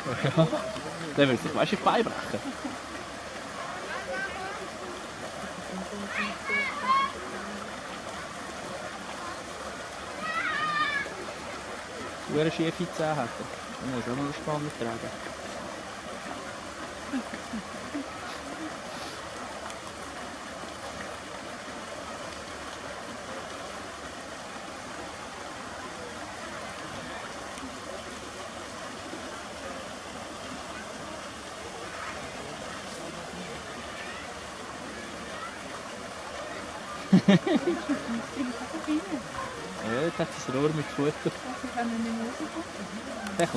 Ja. Der will sich, weißt du, beibrechen. Eine schiefe Zähne hat er. Dann musst du auch noch eine Spanne tragen. Ja, jetzt hat das Rohr mit Futter. Also kann er nicht mehr rauskommen.